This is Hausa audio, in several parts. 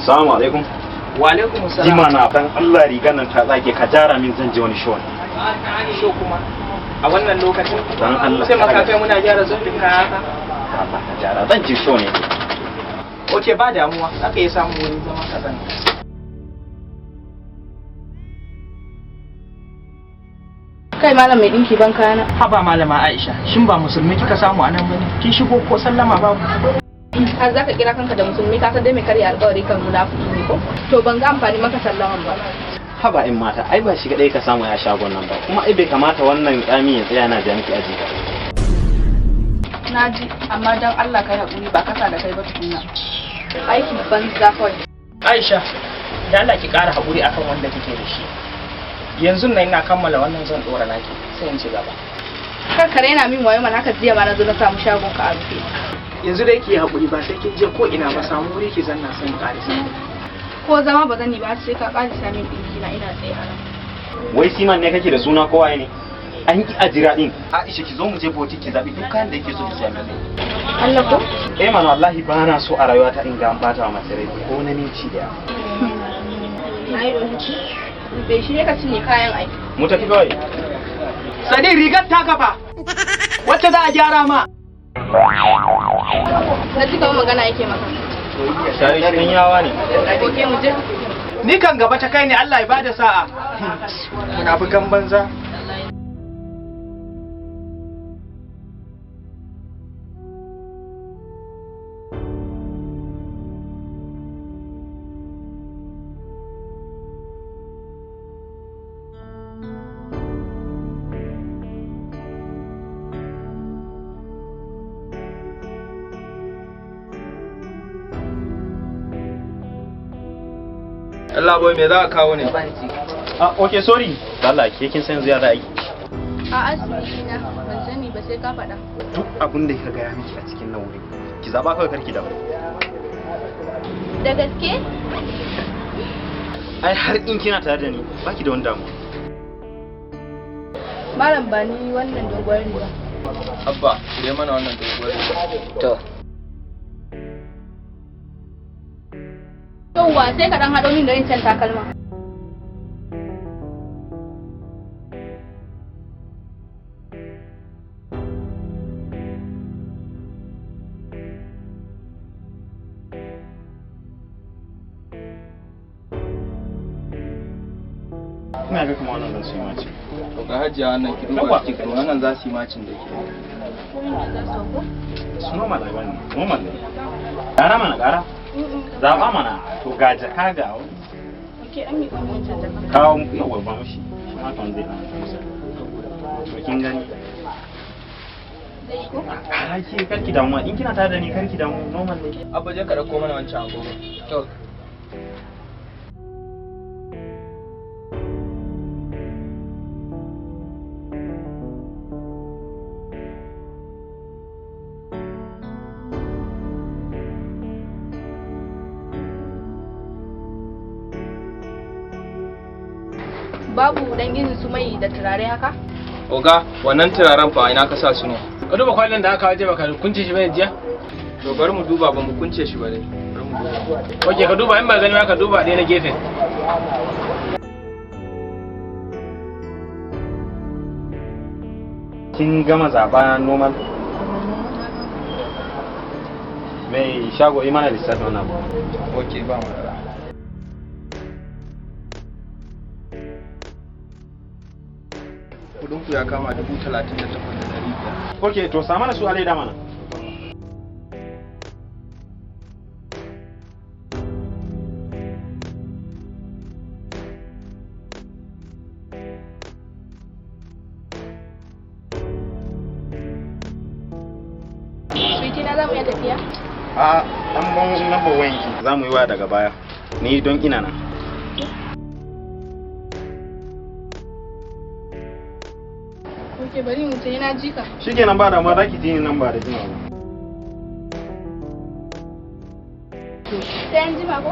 Assalamu alaikum. Wa alaikum assalam. Jima na dan Allah rigan nan ta tsage ka jara min zan je wani show. Show kuma a wannan lokacin dan Allah sai maka kai muna gyara zubin kaya haka. Ba ka jara zan je show ne. Oke ba damuwa aka yi samu wurin zama ka sani. Kai malam mai dinki ban kayana. Haba malama Aisha, shin ba musulmi kika samu a nan bane? Kin shigo ko sallama babu? Har zaka kira kanka da musulmi ka san dai mai karya alƙawari kan munafiki ne ko? To ban ga amfani maka sallaman ba. Haba in mata, ai ba shi kadai ka samu ya shagon nan ba. Kuma ai bai kamata wannan tsami ya tsaya na da miki aji ba. Naji, amma dan Allah kai hakuri ba kasa da kai ba tukunna. Aiki banza kawai. Aisha, da Allah ki ƙara hakuri akan wanda kike da shi. Yanzu nan ina kammala wannan zan dora naki sai in ci gaba. Kar ka raina min wayo man haka jiya ma na zo na samu shagon ka a rufe. Yanzu dai ki hakuri ba sai kin je ko ina ba, samu wuri ki zanna sai mu ƙarisa. Ko zama ba zan yi ba sai ka ƙarisa min dinki na ina tsaye a nan. Wai Siman ne kake da suna ko waye ne? An ki ajira din. Aisha ki zo mu je boti ki zabi duk kayan da yake so ki siya mai. Allah ko? Man wallahi ba na so a rayuwata in ga an bata wa mace rai ko na minci daya. Ai rohi. Bai shi ne ka cinye kayan aiki. Mu tafi kawai. Sadi rigar ta gaba. Wacce za a gyara ma? Na ji kamar magana yake maka. Shari kan yawa ne. Oke mu je. Ni kan gaba ta kai ne, Allah ya bada sa'a. Munafikan banza. Allah boy me za ka kawo ne? Okay, sorry. Allah ke kin san ziyara aiki. A asibiti na ban sani ba sai ka faɗa. Duk abin da kika gaya miki a cikin nan wuri. Ki zaba kawai karki dawo. Da gaske? Ai har in kina tare da ni, baki da wani damu. Malam ba ni wannan dogon riga. Abba, kire mana wannan dogon riga. To. Yauwa sai ka dan haɗo min da yin can takalma. Ina ga kuma wannan zan su yi maci. To ga hajiya wannan ki duba ki kuma wannan za su yi macin da ke. Su normal ai wannan. Normal ne. Gara mana gara. Zaba mana to ga jaka ga wani. Oke an mi kuma wancan jaka. Kawo mu yawa ba mu shi. Ma ton zai na musa. To kin gani. Dai ko? Ai ke karki damu in kina tare da ni karki damu normal ne. Abba je ka dauko mana wancan agogo. To. Babu dan irin su mai da turare haka? Oga, wannan turaren fa ina ka sa su ne? Ka duba kwallon da aka waje baka kunce shi bane jiya? To bari mu duba ba mu kunce shi ba dai. Bari mu duba. Oke ka duba in ba gani ba ka duba ɗaya na gefen. Kin gama zaba normal? Mai shago yi mana lissafin wannan abu. Oke ba mu. Kudinku ya kama 38,500. Ok, to sa mana su a leda mana. Sweetie na za mu iya tafiya? A an ban number wayanki za mu yi waya daga baya. Ni don ina nan. Oke bari mu sai na jika. Shikenan ba da ma za ki ji ni nan ba da jimawa ba. Sai an jima ko?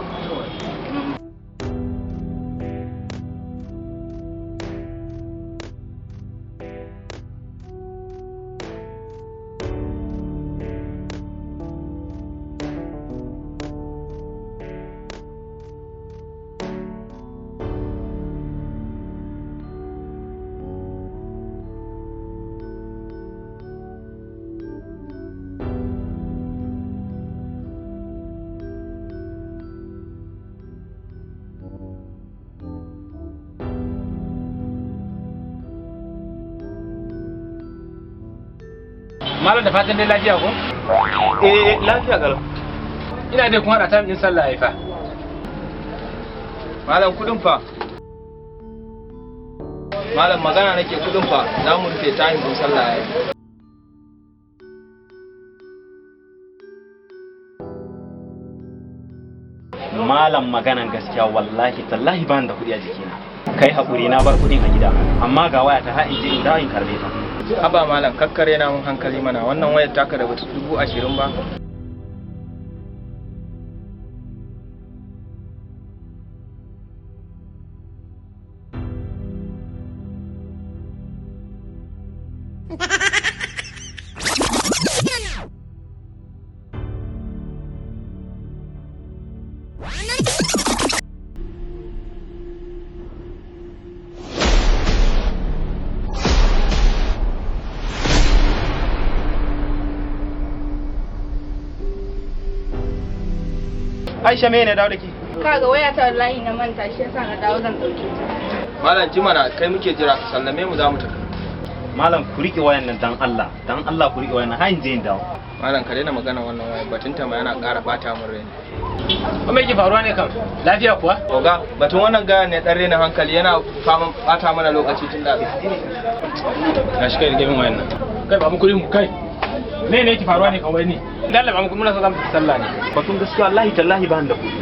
Malam da fatan dai lafiya ko? Lafiya kalau. Ina dai kun hada ta min sallah yayi fa. Malam kudin fa. Malam magana nake kudin fa, za mu rufe time din sallah yayi. Malam maganan gaskiya wallahi tallahi ban da kudi a jikina. Kai hakuri na bar kudin a gida, amma ga waya ta in je in dawo in karbe ta. Haba malam kakkare na mun hankali mana, wannan wayar taka da bata 20,000 ba. Aisha me ne dawo da ke? Kaga waya ta wallahi na manta shi yasa na dawo zan dauke ta. Malam jimana kai muke jira ka sallame mu za mu tafi. Malam ku rike wayan nan dan Allah ku rike wayan nan har in je in dawo. Malam ka daina magana wannan waya, batun ta ma yana ƙara bata mun rai. Kuma yake faruwa ne kam? Lafiya kuwa? Oga, batun wannan gaya ne dan rena hankali yana faman bata mana lokaci tun da. Na shi kai da gefen wayan nan. Kai ba mu kudin mu kai. Me ne yake faruwa ne kan wai ni? Lalle ba mu muna so zamu tafi sallah ne. Batun gaskiya wallahi tallahi ban da kudi.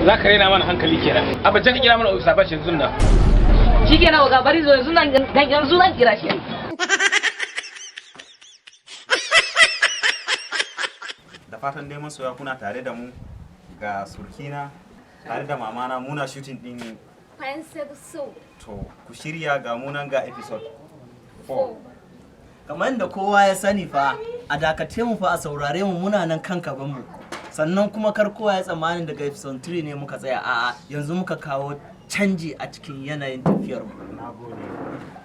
Za ka rena mana hankali kenan. Abba jan ka kira mana ofisa ba shi yanzu nan. Shikenan ga bari zo yanzu nan kira shi. Da fatan dai masoya kuna tare da mu ga surkina tare da mamana muna shooting din to ku shirya ga munan ga episode 4. Kamar da kowa ya sani fa a dakace mu fa a saurare mu muna nan kan gaban mu, sannan kuma kar kowa ya tsammanin daga episode 3 ne muka tsaya, a'a yanzu muka kawo canji a cikin yanayin tafiyar mu. Nagode.